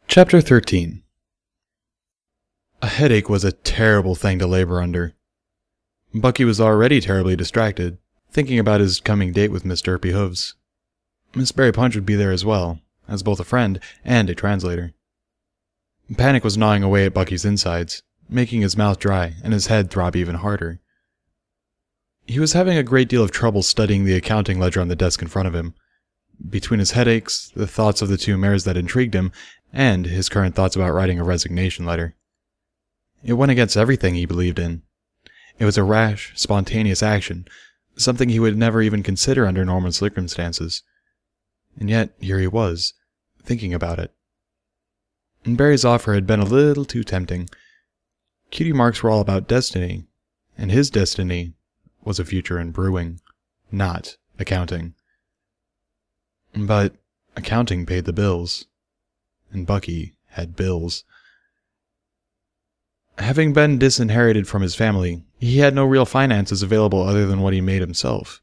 Chapter 13. A headache was a terrible thing to labor under. Bucky was already terribly distracted, thinking about his coming date with Miss Derpy Hooves. Miss Berry Punch would be there as well, as both a friend and a translator. Panic was gnawing away at Bucky's insides, making his mouth dry and his head throb even harder. He was having a great deal of trouble studying the accounting ledger on the desk in front of him. Between his headaches, the thoughts of the two mares that intrigued him, and his current thoughts about writing a resignation letter. It went against everything he believed in. It was a rash, spontaneous action, something he would never even consider under normal circumstances. And yet, here he was, thinking about it. And Barry's offer had been a little too tempting. Cutie marks were all about destiny, and his destiny was a future in brewing, not accounting. But accounting paid the bills, and Bucky had bills. Having been disinherited from his family, he had no real finances available other than what he made himself,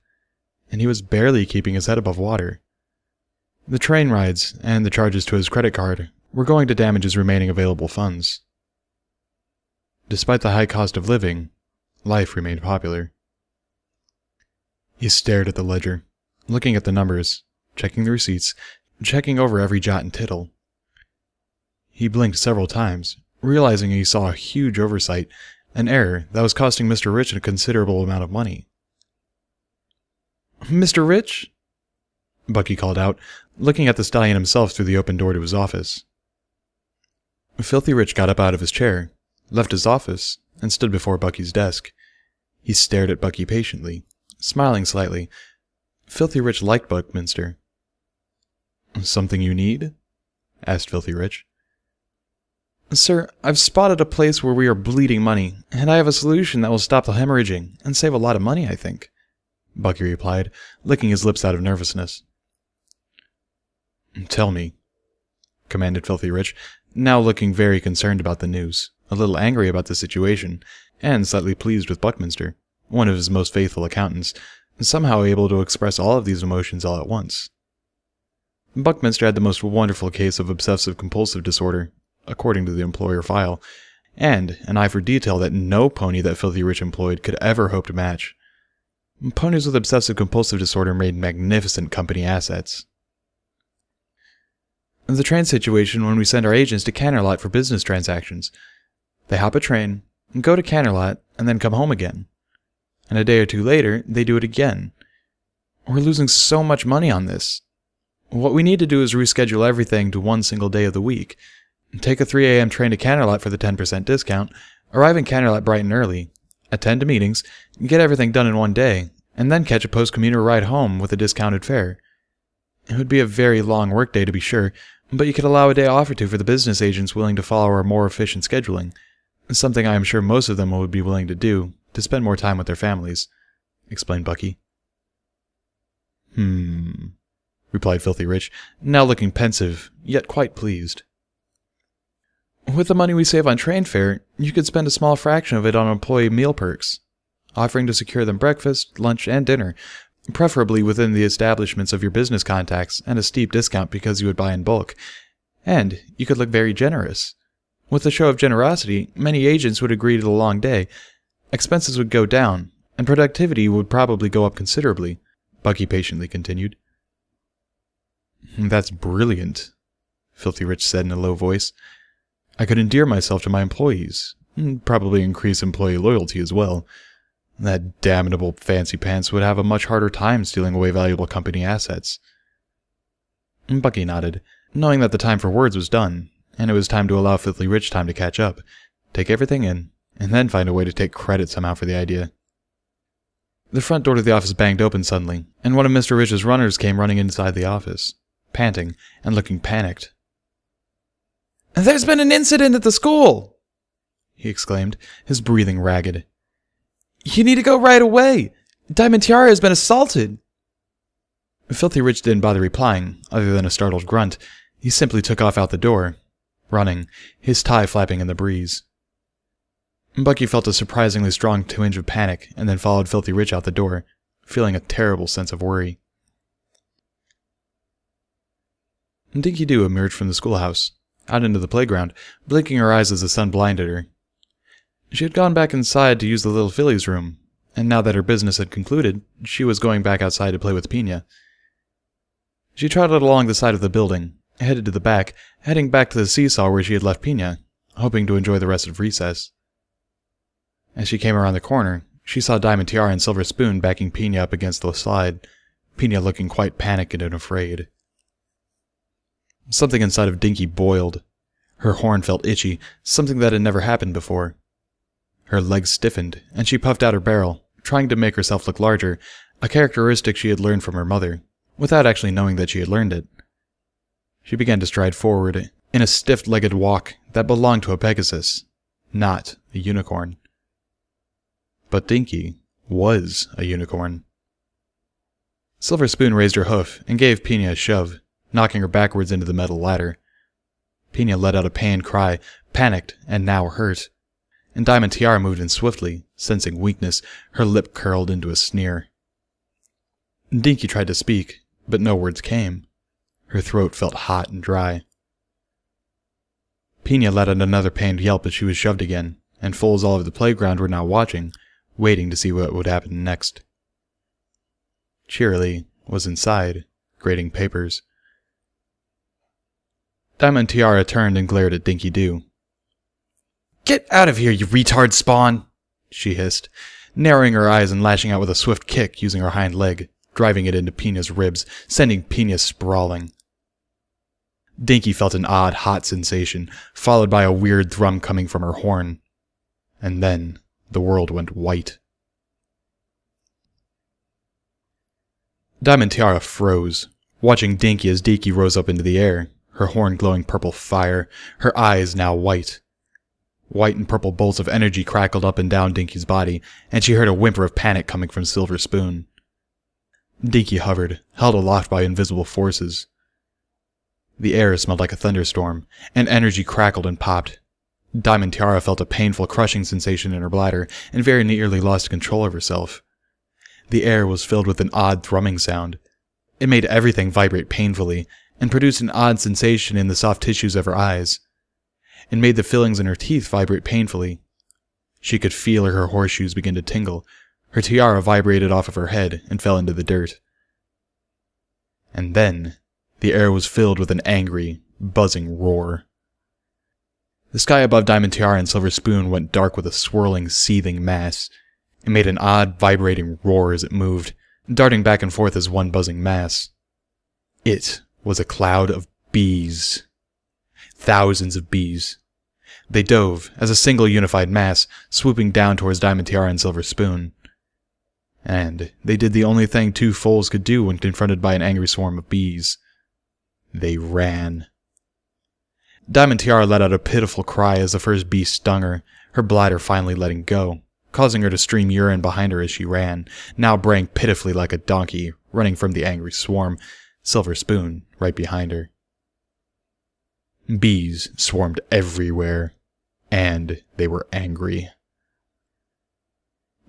and he was barely keeping his head above water. The train rides and the charges to his credit card were going to damage his remaining available funds. Despite the high cost of living, life remained popular. He stared at the ledger, looking at the numbers, checking the receipts, checking over every jot and tittle. He blinked several times, realizing he saw a huge oversight, an error that was costing Mr. Rich a considerable amount of money. "Mr. Rich?" Bucky called out, looking at the stallion himself through the open door to his office. Filthy Rich got up out of his chair, left his office, and stood before Bucky's desk. He stared at Bucky patiently, smiling slightly. Filthy Rich liked Buckminster. "Something you need?" asked Filthy Rich. "Sir, I've spotted a place where we are bleeding money, and I have a solution that will stop the hemorrhaging and save a lot of money, I think," Bucky replied, licking his lips out of nervousness. "Tell me," commanded Filthy Rich, now looking very concerned about the news, a little angry about the situation, and slightly pleased with Buckminster, one of his most faithful accountants, somehow able to express all of these emotions all at once. Buckminster had the most wonderful case of obsessive-compulsive disorder, according to the employer file, and an eye for detail that no pony that Filthy Rich employed could ever hope to match. Ponies with obsessive-compulsive disorder made magnificent company assets. The train situation when we send our agents to Canterlot for business transactions. They hop a train, go to Canterlot, and then come home again. And a day or two later, they do it again. We're losing so much money on this. What we need to do is reschedule everything to one single day of the week. Take a 3 a.m. train to Canterlot for the 10% discount, arrive in Canterlot bright and early, attend to meetings, get everything done in one day, and then catch a post-commuter ride home with a discounted fare. It would be a very long workday to be sure, but you could allow a day off or two for the business agents willing to follow our more efficient scheduling, something I am sure most of them would be willing to do, to spend more time with their families," explained Bucky. Replied Filthy Rich, now looking pensive, yet quite pleased. "With the money we save on train fare, you could spend a small fraction of it on employee meal perks, offering to secure them breakfast, lunch, and dinner, preferably within the establishments of your business contacts, and a steep discount because you would buy in bulk. And you could look very generous. With a show of generosity, many agents would agree to the long day, expenses would go down, and productivity would probably go up considerably," Bucky patiently continued. "That's brilliant," Filthy Rich said in a low voice. "I could endear myself to my employees, and probably increase employee loyalty as well. That damnable Fancy Pants would have a much harder time stealing away valuable company assets." Bucky nodded, knowing that the time for words was done, and it was time to allow Filthy Rich time to catch up, take everything in, and then find a way to take credit somehow for the idea. The front door to the office banged open suddenly, and one of Mr. Rich's runners came running inside the office, panting and looking panicked. "There's been an incident at the school!" he exclaimed, his breathing ragged. "You need to go right away! Diamond Tiara has been assaulted!" Filthy Rich didn't bother replying, other than a startled grunt. He simply took off out the door, running, his tie flapping in the breeze. Bucky felt a surprisingly strong twinge of panic, and then followed Filthy Rich out the door, feeling a terrible sense of worry. Dinky Doo emerged from the schoolhouse, out into the playground, blinking her eyes as the sun blinded her. She had gone back inside to use the little filly's room, and now that her business had concluded, she was going back outside to play with Pina. She trotted along the side of the building, headed to the back, heading back to the seesaw where she had left Pina, hoping to enjoy the rest of recess. As she came around the corner, she saw Diamond Tiara and Silver Spoon backing Pina up against the slide, Pina looking quite panicked and afraid. Something inside of Dinky boiled. Her horn felt itchy, something that had never happened before. Her legs stiffened, and she puffed out her barrel, trying to make herself look larger, a characteristic she had learned from her mother, without actually knowing that she had learned it. She began to stride forward, in a stiff-legged walk that belonged to a Pegasus, not a unicorn. But Dinky was a unicorn. Silver Spoon raised her hoof and gave Pina a shove, knocking her backwards into the metal ladder. Pina let out a pained cry, panicked and now hurt, and Diamond Tiara moved in swiftly, sensing weakness, her lip curled into a sneer. Dinky tried to speak, but no words came. Her throat felt hot and dry. Pina let out another pained yelp as she was shoved again, and fools all over the playground were now watching, waiting to see what would happen next. Cheerilee was inside, grading papers. Diamond Tiara turned and glared at Dinky Doo. "Get out of here, you retard spawn!" she hissed, narrowing her eyes and lashing out with a swift kick using her hind leg, driving it into Pina's ribs, sending Pina sprawling. Dinky felt an odd, hot sensation, followed by a weird thrum coming from her horn. And then the world went white. Diamond Tiara froze, watching Dinky as Dinky rose up into the air, her horn glowing purple fire, her eyes now white. White and purple bolts of energy crackled up and down Dinky's body, and she heard a whimper of panic coming from Silver Spoon. Dinky hovered, held aloft by invisible forces. The air smelled like a thunderstorm, and energy crackled and popped. Diamond Tiara felt a painful crushing sensation in her bladder, and very nearly lost control of herself. The air was filled with an odd thrumming sound. It made everything vibrate painfully, and produced an odd sensation in the soft tissues of her eyes. It made the fillings in her teeth vibrate painfully. She could feel her horseshoes begin to tingle. Her tiara vibrated off of her head and fell into the dirt. And then, the air was filled with an angry, buzzing roar. The sky above Diamond Tiara and Silver Spoon went dark with a swirling, seething mass. It made an odd, vibrating roar as it moved, darting back and forth as one buzzing mass. It was a cloud of bees. Thousands of bees. They dove, as a single unified mass, swooping down towards Diamond Tiara and Silver Spoon. And they did the only thing two foals could do when confronted by an angry swarm of bees. They ran. Diamond Tiara let out a pitiful cry as the first bee stung her, her bladder finally letting go, causing her to stream urine behind her as she ran, now braying pitifully like a donkey, running from the angry swarm, Silver Spoon right behind her. Bees swarmed everywhere, and they were angry.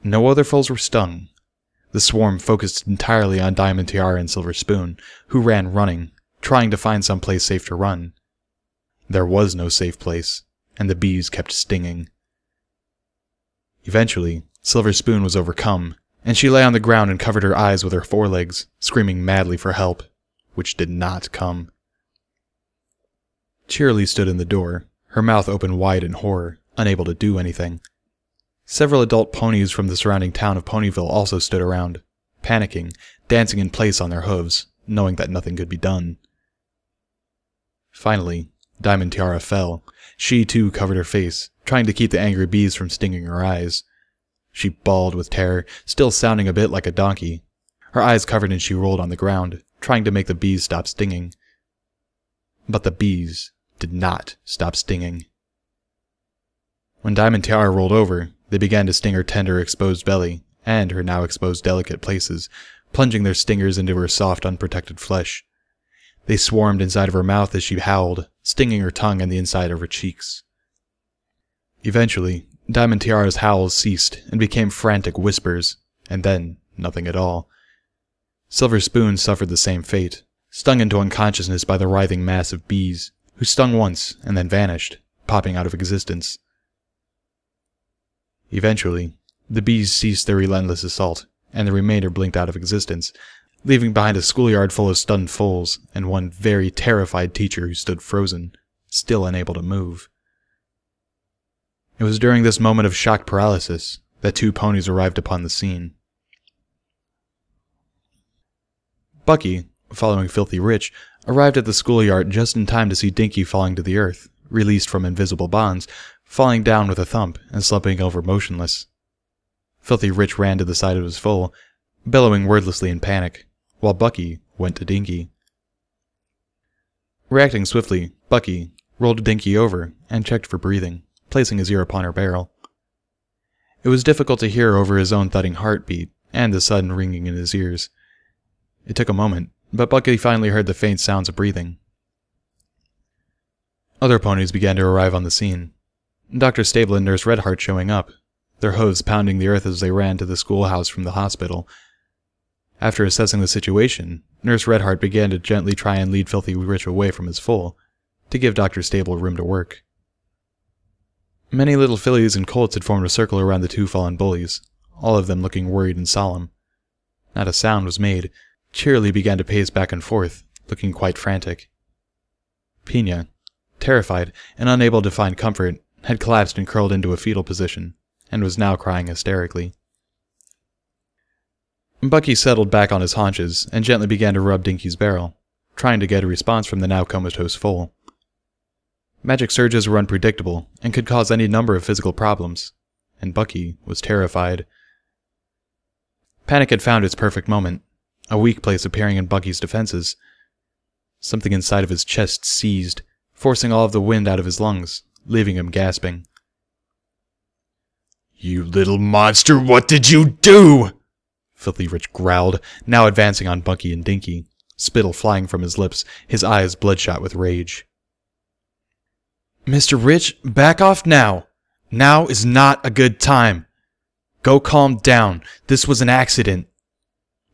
No other foals were stung. The swarm focused entirely on Diamond Tiara and Silver Spoon, who ran running, trying to find some place safe to run. There was no safe place, and the bees kept stinging. Eventually, Silver Spoon was overcome, and she lay on the ground and covered her eyes with her forelegs, screaming madly for help, which did not come. Cheerilee stood in the door, her mouth open wide in horror, unable to do anything. Several adult ponies from the surrounding town of Ponyville also stood around, panicking, dancing in place on their hooves, knowing that nothing could be done. Finally, Diamond Tiara fell. She too covered her face, trying to keep the angry bees from stinging her eyes. She bawled with terror, still sounding a bit like a donkey. Her eyes covered and she rolled on the ground, trying to make the bees stop stinging. But the bees did not stop stinging. When Diamond Tiara rolled over, they began to sting her tender exposed belly, and her now exposed delicate places, plunging their stingers into her soft, unprotected flesh. They swarmed inside of her mouth as she howled, stinging her tongue and the inside of her cheeks. Eventually, Diamond Tiara's howls ceased and became frantic whispers, and then nothing at all. Silver Spoon suffered the same fate, stung into unconsciousness by the writhing mass of bees, who stung once and then vanished, popping out of existence. Eventually, the bees ceased their relentless assault, and the remainder blinked out of existence, leaving behind a schoolyard full of stunned foals and one very terrified teacher who stood frozen, still unable to move. It was during this moment of shock paralysis that 2 ponies arrived upon the scene. Bucky, following Filthy Rich, arrived at the schoolyard just in time to see Dinky falling to the earth, released from invisible bonds, falling down with a thump and slumping over motionless. Filthy Rich ran to the side of his foal, bellowing wordlessly in panic, while Bucky went to Dinky. Reacting swiftly, Bucky rolled Dinky over and checked for breathing, placing his ear upon her barrel. It was difficult to hear over his own thudding heartbeat and the sudden ringing in his ears. It took a moment, but Bucky finally heard the faint sounds of breathing. Other ponies began to arrive on the scene. Dr. Stable and Nurse Redheart showing up, their hooves pounding the earth as they ran to the schoolhouse from the hospital. After assessing the situation, Nurse Redheart began to gently try and lead Filthy Rich away from his foal, to give Dr. Stable room to work. Many little fillies and colts had formed a circle around the 2 fallen bullies, all of them looking worried and solemn. Not a sound was made. Cheerily began to pace back and forth, looking quite frantic. Pina, terrified and unable to find comfort, had collapsed and curled into a fetal position, and was now crying hysterically. Bucky settled back on his haunches and gently began to rub Dinky's barrel, trying to get a response from the now comatose foal. Magic surges were unpredictable and could cause any number of physical problems, and Bucky was terrified. Panic had found its perfect moment, a weak place appearing in Bucky's defenses. Something inside of his chest seized, forcing all of the wind out of his lungs, leaving him gasping. "You little monster, what did you do?" Filthy Rich growled, now advancing on Bucky and Dinky, spittle flying from his lips, his eyes bloodshot with rage. "Mr. Rich, back off now. Now is not a good time. Go calm down. This was an accident,"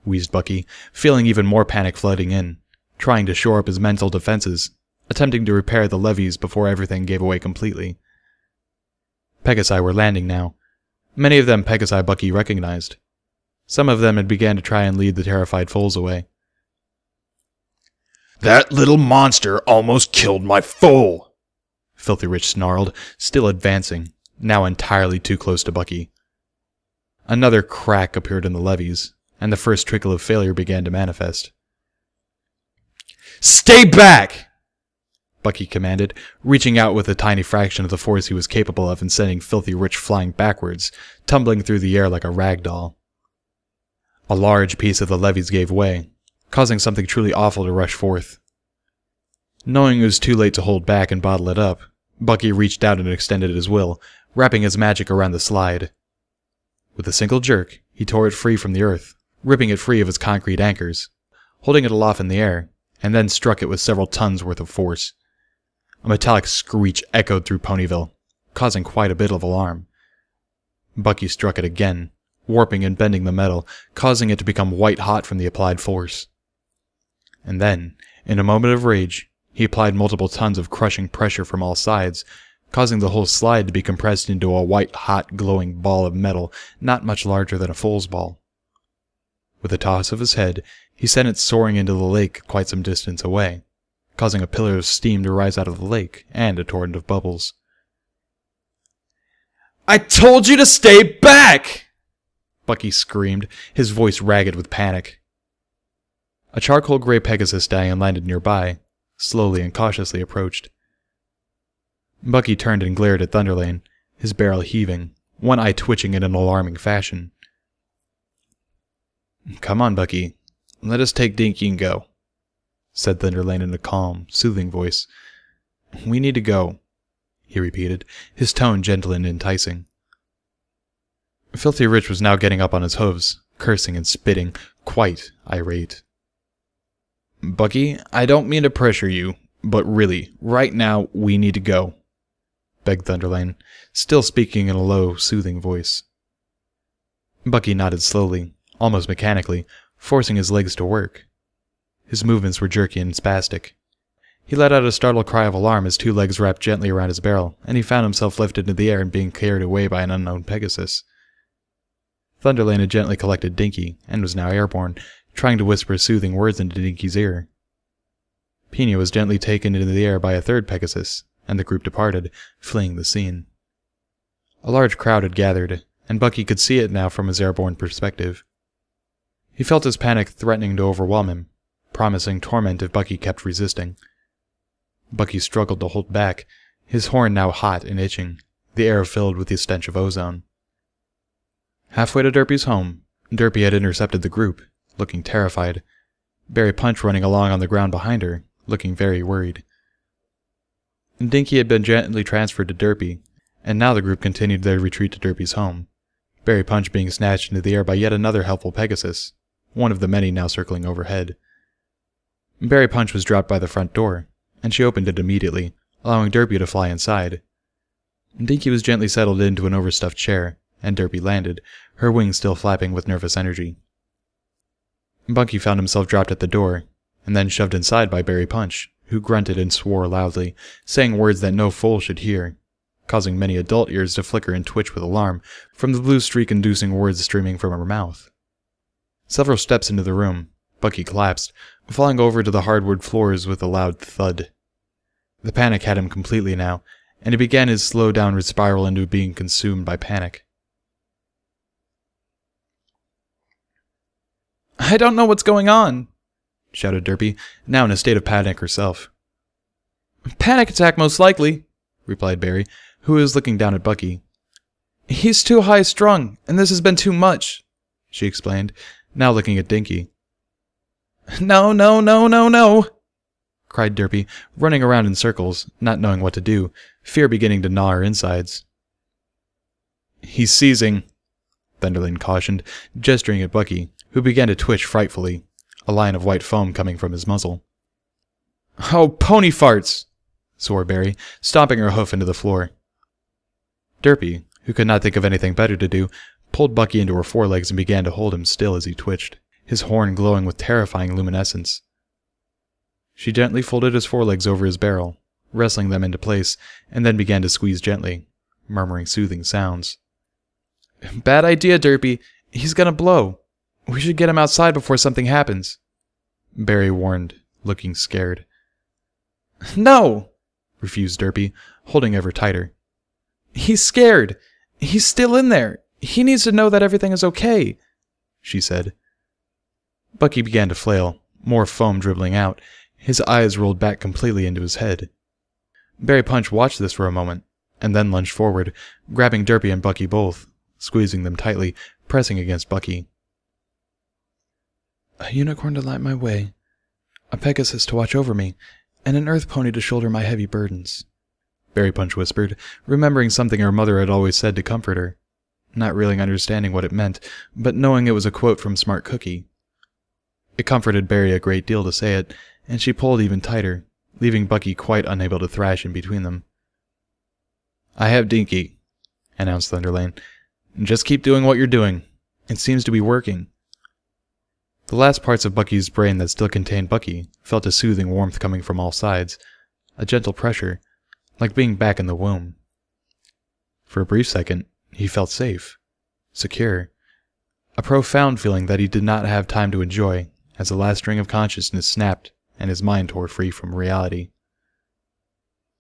wheezed Bucky, feeling even more panic flooding in, trying to shore up his mental defenses, attempting to repair the levees before everything gave away completely. Pegasi were landing now. Many of them Pegasi Bucky recognized. Some of them had began to try and lead the terrified foals away. "That little monster almost killed my foal," Filthy Rich snarled, still advancing, now entirely too close to Bucky. Another crack appeared in the levees, and the first trickle of failure began to manifest. "Stay back!" Bucky commanded, reaching out with a tiny fraction of the force he was capable of and sending Filthy Rich flying backwards, tumbling through the air like a rag doll. A large piece of the levees gave way, causing something truly awful to rush forth. Knowing it was too late to hold back and bottle it up, Bucky reached out and extended his will, wrapping his magic around the slide. With a single jerk, he tore it free from the earth, ripping it free of its concrete anchors, holding it aloft in the air, and then struck it with several tons worth of force. A metallic screech echoed through Ponyville, causing quite a bit of alarm. Bucky struck it again, warping and bending the metal, causing it to become white-hot from the applied force. And then, in a moment of rage, he applied multiple tons of crushing pressure from all sides, causing the whole slide to be compressed into a white-hot glowing ball of metal not much larger than a foal's ball. With a toss of his head, he sent it soaring into the lake quite some distance away, causing a pillar of steam to rise out of the lake and a torrent of bubbles. "I told you to stay back!" Bucky screamed, his voice ragged with panic. A charcoal gray Pegasus stallion landed nearby, slowly and cautiously approached. Bucky turned and glared at Thunderlane, his barrel heaving, one eye twitching in an alarming fashion. "Come on, Bucky. Let us take Dinky and go," said Thunderlane in a calm, soothing voice. "We need to go," he repeated, his tone gentle and enticing. Filthy Rich was now getting up on his hooves, cursing and spitting, quite irate. "Bucky, I don't mean to pressure you, but really, right now, we need to go," begged Thunderlane, still speaking in a low, soothing voice. Bucky nodded slowly, almost mechanically, forcing his legs to work. His movements were jerky and spastic. He let out a startled cry of alarm as 2 legs wrapped gently around his barrel, and he found himself lifted into the air and being carried away by an unknown Pegasus. Thunderlane had gently collected Dinky, and was now airborne, trying to whisper soothing words into Dinky's ear. Pina was gently taken into the air by a 3rd Pegasus, and the group departed, fleeing the scene. A large crowd had gathered, and Bucky could see it now from his airborne perspective. He felt his panic threatening to overwhelm him, promising torment if Bucky kept resisting. Bucky struggled to hold back, his horn now hot and itching, the air filled with the stench of ozone. Halfway to Derpy's home, Derpy had intercepted the group, looking terrified, Berry Punch running along on the ground behind her, looking very worried. Dinky had been gently transferred to Derpy, and now the group continued their retreat to Derpy's home, Berry Punch being snatched into the air by yet another helpful Pegasus, one of the many now circling overhead. Berry Punch was dropped by the front door, and she opened it immediately, allowing Derpy to fly inside. Dinky was gently settled into an overstuffed chair, and Derpy landed, her wings still flapping with nervous energy. Bucky found himself dropped at the door, and then shoved inside by Berry Punch, who grunted and swore loudly, saying words that no fool should hear, causing many adult ears to flicker and twitch with alarm from the blue streak-inducing words streaming from her mouth. Several steps into the room, Bucky collapsed, falling over to the hardwood floors with a loud thud. The panic had him completely now, and he began his slow downward spiral into being consumed by panic. "I don't know what's going on," shouted Derpy, now in a state of panic herself. "Panic attack most likely," replied Berry, who was looking down at Bucky. "He's too high-strung, and this has been too much," she explained, now looking at Dinky. "No, no, no, no, no!" cried Derpy, running around in circles, not knowing what to do, fear beginning to gnaw her insides. "He's seizing," Thunderlane cautioned, gesturing at Bucky, who began to twitch frightfully, a line of white foam coming from his muzzle. "Oh, pony farts!" swore Berry, stomping her hoof into the floor. Derpy, who could not think of anything better to do, pulled Bucky into her forelegs and began to hold him still as he twitched, his horn glowing with terrifying luminescence. She gently folded his forelegs over his barrel, wrestling them into place, and then began to squeeze gently, murmuring soothing sounds. "Bad idea, Derpy. He's gonna blow. We should get him outside before something happens," Berry warned, looking scared. "No!" refused Derpy, holding ever tighter. "He's scared. He's still in there. He needs to know that everything is okay," she said. Bucky began to flail, more foam dribbling out. His eyes rolled back completely into his head. Berry Punch watched this for a moment, and then lunged forward, grabbing Derpy and Bucky both, squeezing them tightly, pressing against Bucky. "A unicorn to light my way, a Pegasus to watch over me, and an earth pony to shoulder my heavy burdens," Berry Punch whispered, remembering something her mother had always said to comfort her, not really understanding what it meant, but knowing it was a quote from Smart Cookie. It comforted Berry a great deal to say it, and she pulled even tighter, leaving Bucky quite unable to thrash in between them. "I have Dinky," announced Thunderlane. "Just keep doing what you're doing. It seems to be working." The last parts of Bucky's brain that still contained Bucky felt a soothing warmth coming from all sides, a gentle pressure, like being back in the womb. For a brief second, he felt safe, secure, a profound feeling that he did not have time to enjoy as the last string of consciousness snapped and his mind tore free from reality.